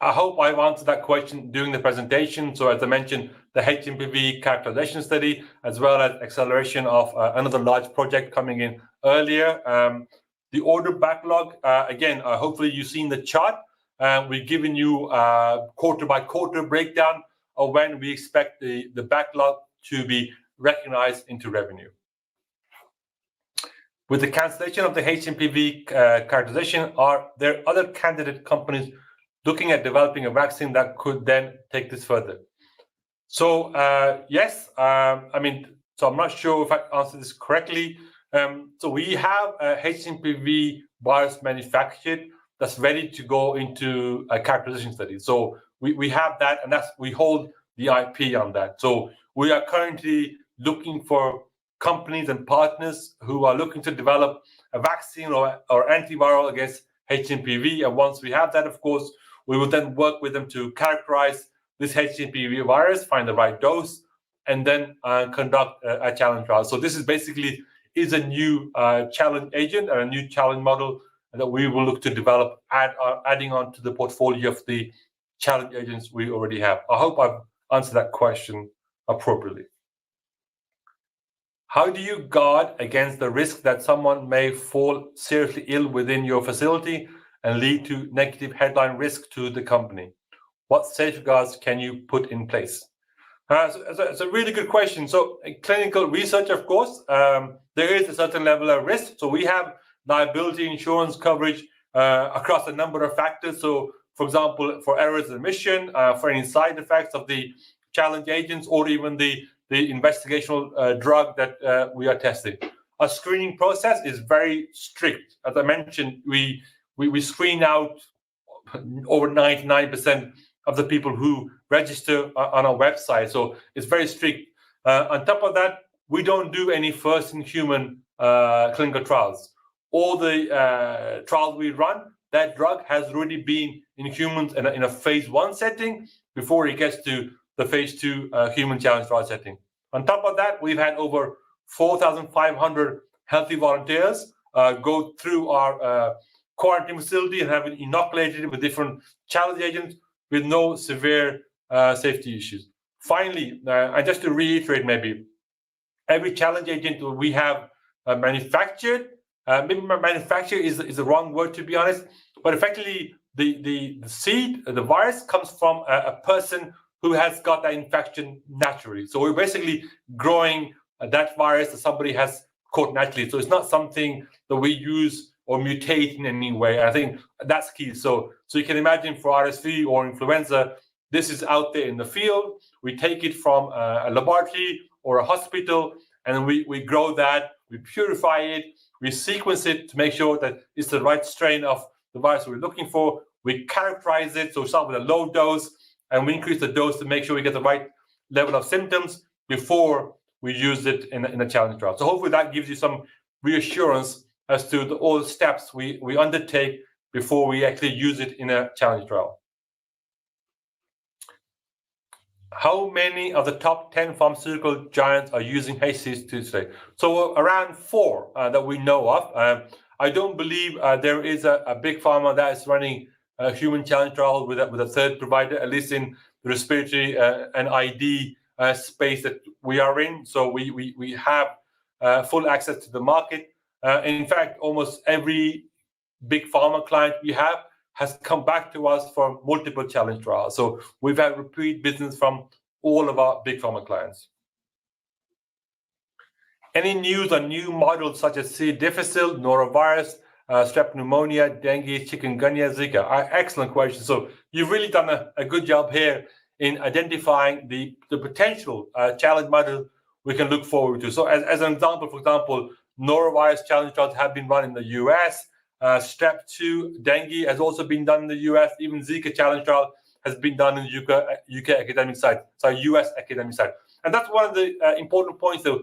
I hope I've answered that question during the presentation. So as I mentioned, the hMPV characterization study, as well as acceleration of another large project coming in earlier. The order backlog, again, hopefully you've seen the chart. We've given you quarter by quarter breakdown of when we expect the backlog to be recognized into revenue. With the cancellation of the hMPV characterization, are there other candidate companies looking at developing a vaccine that could then take this further? So yes, so I'm not sure if I answered this correctly. So we have a hMPV virus manufactured that's ready to go into a characterization study. So we have that, and we hold the IP on that. So we are currently looking for companies and partners who are looking to develop a vaccine or antiviral against hMPV. And once we have that, of course, we will then work with them to characterize this hMPV virus, find the right dose, and then conduct a challenge trial. So this is basically a new challenge agent and a new challenge model that we will look to develop, adding on to the portfolio of the challenge agents we already have. I hope I've answered that question appropriately. How do you guard against the risk that someone may fall seriously ill within your facility and lead to negative headline risk to the company? What safeguards can you put in place? It's a really good question. So in clinical research, of course, there is a certain level of risk. So we have liability insurance coverage across a number of factors. So for example, for errors in mission, for any side effects of the challenge agents, or even the investigational drug that we are testing. our screening process is very strict. As I mentioned, we screen out over 99% of the people who register on our website. So it's very strict. On top of that, we don't do any first-in-human clinical trials. All the trials we run, that drug has already been in humans in a phase 1 setting before it gets to the phase 2 human challenge trial setting. On top of that, we've had over 4,500 healthy volunteers go through our quarantine facility and have been inoculated with different challenge agents with no severe safety issues. Finally, and just to reiterate, maybe every challenge agent we have manufactured, maybe manufacture is the wrong word to be honest, but effectively the seed, the virus comes from a person who has got that infection naturally. So we're basically growing that virus that somebody has caught naturally. So it's not something that we use or mutate in any way. I think that's key. So you can imagine for RSV or influenza, this is out there in the field. We take it from a laboratory or a hospital, and we grow that, we purify it, we sequence it to make sure that it's the right strain of the virus we're looking for. We characterize it, so we start with a low dose, and we increase the dose to make sure we get the right level of symptoms before we use it in a challenge trial. So hopefully that gives you some reassurance as to all the steps we undertake before we actually use it in a challenge trial. How many of the top 10 pharmaceutical giants are using HCs today? So around 4 that we know of. I don't believe there is a big pharma that is running a human challenge trial with a third provider, at least in the respiratory and ID space that we are in. So we have full access to the market. In fact, almost every big pharma client we have has come back to us for multiple challenge trials. So we've had repeat business from all of our big pharma clients. Any news on new models such as C. difficile, norovirus, strep pneumonia, dengue, chikungunya, Zika? Excellent question. So you've really done a good job here in identifying the potential challenge model we can look forward to. So as an example, for example, norovirus challenge trials have been run in the US. Strep 2, dengue has also been done in the US. Even Zika challenge trial has been done in the UK academic side, sorry, US academic side. And that's one of the important points, though.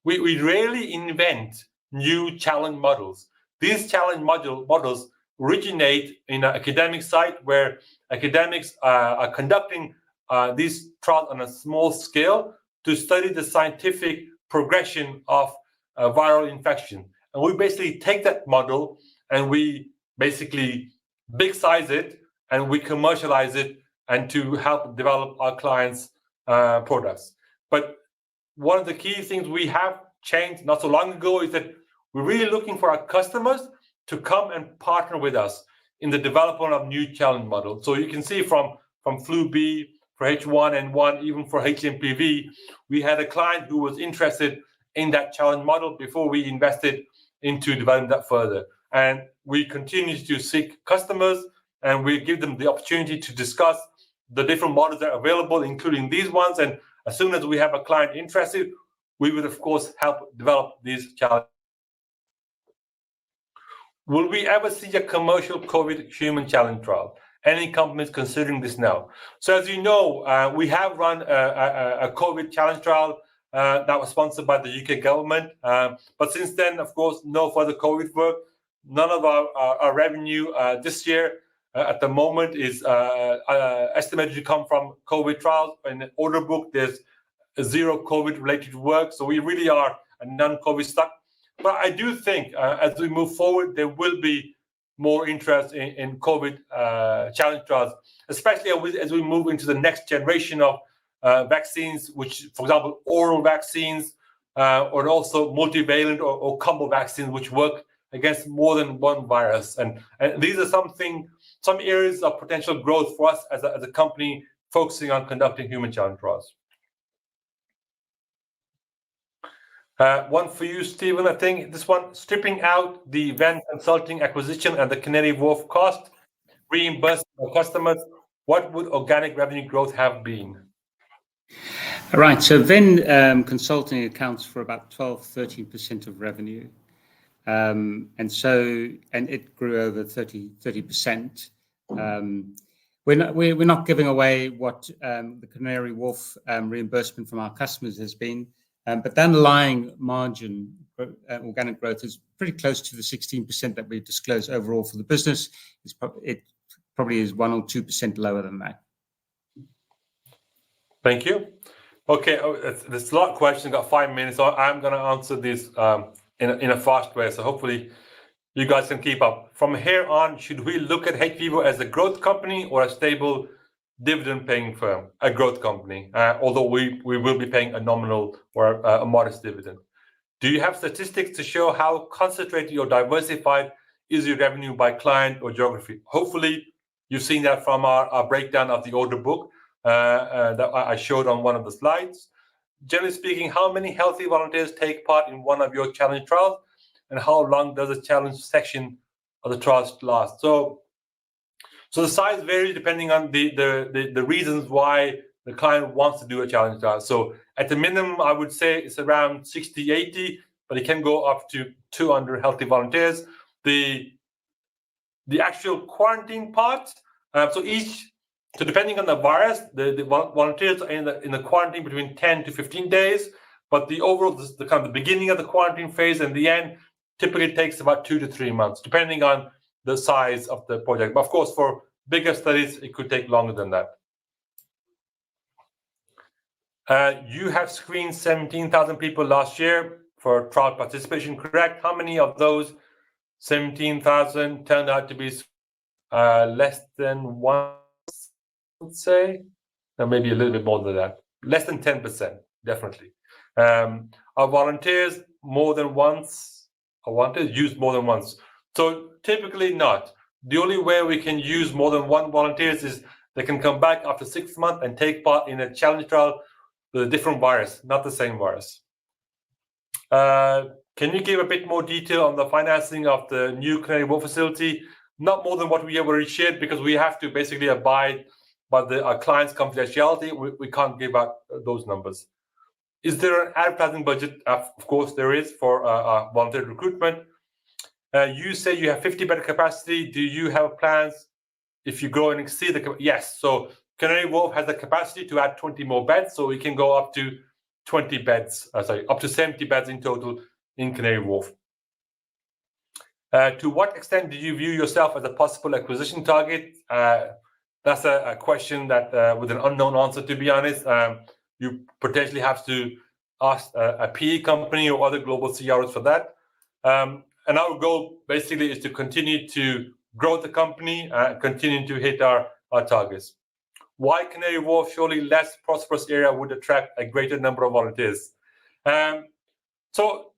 We rarely invent new challenge models. These challenge models originate in an academic site where academics are conducting these trials on a small scale to study the scientific progression of viral infection. And we basically take that model and we basically big size it and we commercialize it and to help develop our clients' products. But one of the key things we have changed not so long ago is that we're really looking for our customers to come and partner with us in the development of new challenge models. So you can see from flu B, for H1N1, even for HMPV, we had a client who was interested in that challenge model before we invested into developing that further. And we continue to seek customers and we give them the opportunity to discuss the different models that are available, including these ones. And as soon as we have a client interested, we would, of course, help develop these challenges. Will we ever see a commercial COVID human challenge trial? Any companies considering this now? So as you know, we have run a COVID challenge trial that was sponsored by the UK government. But since then, of course, no further COVID work. None of our revenue this year at the moment is estimated to come from COVID trials. In the order book, there's zero COVID related work. So we really are a non-COVID stuck. But I do think as we move forward, there will be more interest in COVID challenge trials, especially as we move into the next generation of vaccines, which, for example, oral vaccines, or also multivalent or combo vaccines, which work against more than one virus. And these are some areas of potential growth for us as a company focusing on conducting human challenge trials. One for you, Stephen, I think this one, stripping out the Venn Consulting acquisition and the Canary Wharf cost, reimbursed by customers, what would organic revenue growth have been? All right, so then consulting accounts for about 12-13% of revenue. And it grew over 30%. We're not giving away what the Canary Wharf reimbursement from our customers has been, but the underlying margin, organic growth, is pretty close to the 16% that we disclose overall for the business. It probably is 1 or 2% lower than that. Thank you. Okay, there's a lot of questions. Got 5 minutes, so I'm going to answer these in a fast way. So hopefully you guys can keep up. From here on, should we look at hVIVO as a growth company or a stable dividend-paying firm? A growth company, although we will be paying a nominal or a modest dividend. Do you have statistics to show how concentrated or diversified is your revenue by client or geography? Hopefully, you've seen that from our breakdown of the order book that I showed on one of the slides. Generally speaking, how many healthy volunteers take part in one of your challenge trials, and how long does the challenge section of the trials last? So the size varies depending on the reasons why the client wants to do a challenge trial. So at the minimum, I would say it's around 60, 80, but it can go up to 200 healthy volunteers. The actual quarantine part, so depending on the virus, the volunteers are in the quarantine between 10 to 15 days, but the overall, the kind of the beginning of the quarantine phase and the end typically takes about 2 to 3 months, depending on the size of the project. But of course, for bigger studies, it could take longer than that. You have screened 17,000 people last year for trial participation, correct? How many of those 17,000 turned out to be less than 1%, I would say? Or maybe a little bit more than that. Less than 10%, definitely. Are volunteers more than once? Are volunteers used more than once? So typically not. The only way we can use more than one volunteers is they can come back after 6 months and take part in a challenge trial with a different virus, not the same virus. Can you give a bit more detail on the financing of the new Canary Wharf facility? Not more than what we have already shared, because we have to basically abide by our client's confidentiality. We can't give out those numbers. Is there an advertising budget? Of course there is for volunteer recruitment. You say you have 50-bed capacity. Do you have plans if you grow and exceed the capacity? Yes. So Canary Wharf has the capacity to add 20 more beds, so we can go up to 20 beds. Up to 70 beds in total in Canary Wharf. To what extent do you view yourself as a possible acquisition target? That's a question that with an unknown answer, to be honest. You potentially have to ask a PE company or other global CROs for that. And our goal basically is to continue to grow the company, continue to hit our targets. Why Canary Wharf? Surely less prosperous area would attract a greater number of volunteers. So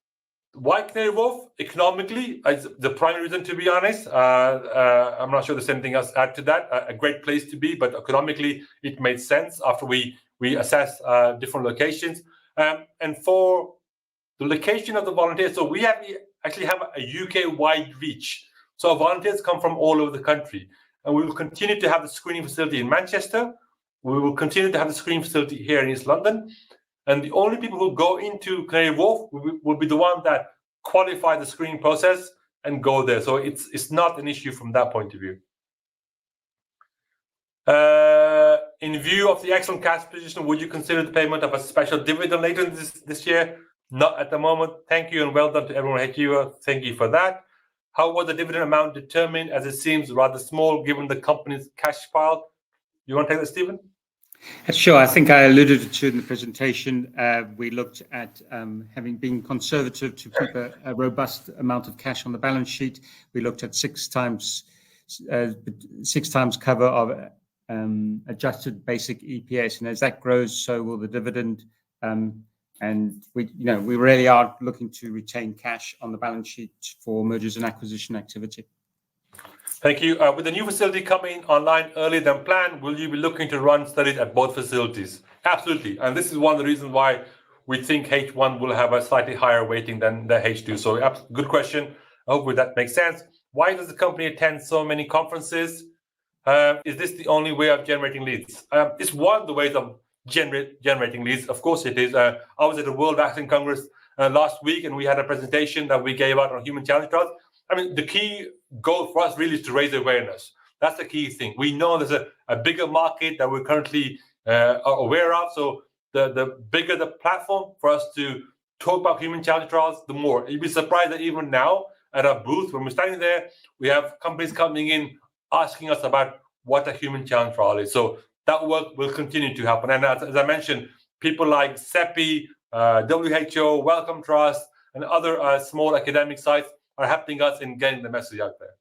why Canary Wharf? Economically is the primary reason, to be honest. I'm not sure there's anything else to add to that. A great place to be, but economically it made sense after we assessed different locations. And for the location of the volunteers, so we actually have a UK-wide reach. So volunteers come from all over the country. And we will continue to have the screening facility in Manchester. We will continue to have the screening facility here in East London. And the only people who go into Canary Wharf will be the ones that qualify the screening process and go there. So it's not an issue from that point of view. In view of the excellent cash position, would you consider the payment of a special dividend later this year? Not at the moment. Thank you, and well done to everyone at hVIVO. Thank you for that. How was the dividend amount determined, as it seems rather small given the company's cash pile? You want to take that, Stephen? Sure. I think I alluded to in the presentation. We looked at having been conservative to keep a robust amount of cash on the balance sheet. We looked at 6 times cover of adjusted basic EPS, and as that grows, so will the dividend. And we really are looking to retain cash on the balance sheet for mergers and acquisition activity. Thank you. With the new facility coming online earlier than planned, will you be looking to run studies at both facilities? Absolutely. And this is one of the reasons why we think H1 will have a slightly higher weighting than the H2. So good question. Hopefully that makes sense. Why does the company attend so many conferences? Is this the only way of generating leads? It's one of the ways of generating leads. Of course it is. I was at the World Vaccine Congress last week, and we had a presentation that we gave out on human challenge trials. I mean, the key goal for us really is to raise awareness. That's the key thing. We know there's a bigger market that we're currently are aware of. So the bigger the platform for us to talk about human challenge trials, the more. You'd be surprised that even now at our booth, when we're standing there, we have companies coming in asking us about what a human challenge trial is. So that work will continue to happen. And as I mentioned, people like CEPI, WHO, Wellcome Trust, and other small academic sites are helping us in getting the message out there.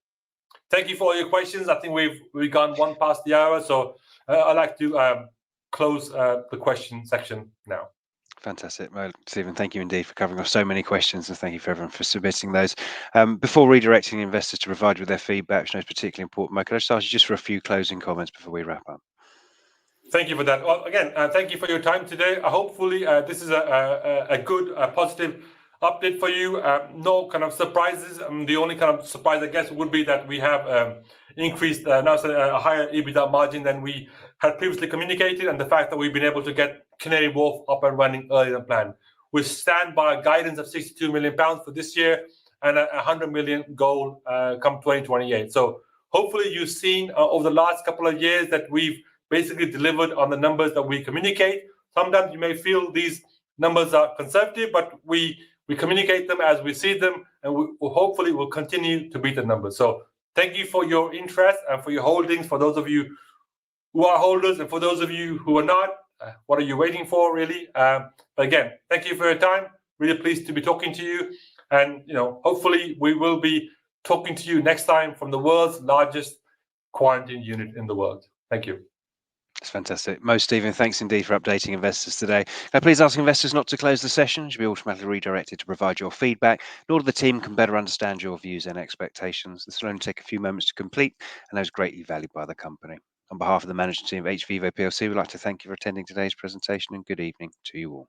Thank you for all your questions. I think we've gone 1 past the hour, so I'd like to close the question section now. Fantastic. Well, Stephen, thank you indeed for covering off so many questions, and thank you for everyone for submitting those. Before redirecting investors to provide you with their feedback, which I know is particularly important, Mo, could I just ask you just for a few closing comments before we wrap up? Thank you for that. Well, again, thank you for your time today. Hopefully, this is a good, positive update for you. No kind of surprises. The only kind of surprise, I guess, would be that we have increased now a higher EBITDA margin than we had previously communicated, and the fact that we've been able to get Canary Wharf up and running earlier than planned. We stand by a guidance of £62 million for this year and a 100 million goal come 2028. So hopefully you've seen over the last couple of years that we've basically delivered on the numbers that we communicate. Sometimes you may feel these numbers are conservative, but we communicate them as we see them, and we hopefully will continue to beat the numbers. So thank you for your interest and for your holdings. For those of you who are holders, and for those of you who are not, what are you waiting for, really? But again, thank you for your time. Really pleased to be talking to you, and hopefully we will be talking to you next time from the world's largest quarantine unit in the world. Thank you. That's fantastic. Mo, Stephen, thanks indeed for updating investors today. Now, please ask investors not to close the session. You should be automatically redirected to provide your feedback in order the team can better understand your views and expectations. This will only take a few moments to complete, and is greatly valued by the company. On behalf of the management team of hVIVO PLC, we'd like to thank you for attending today's presentation, and good evening to you all.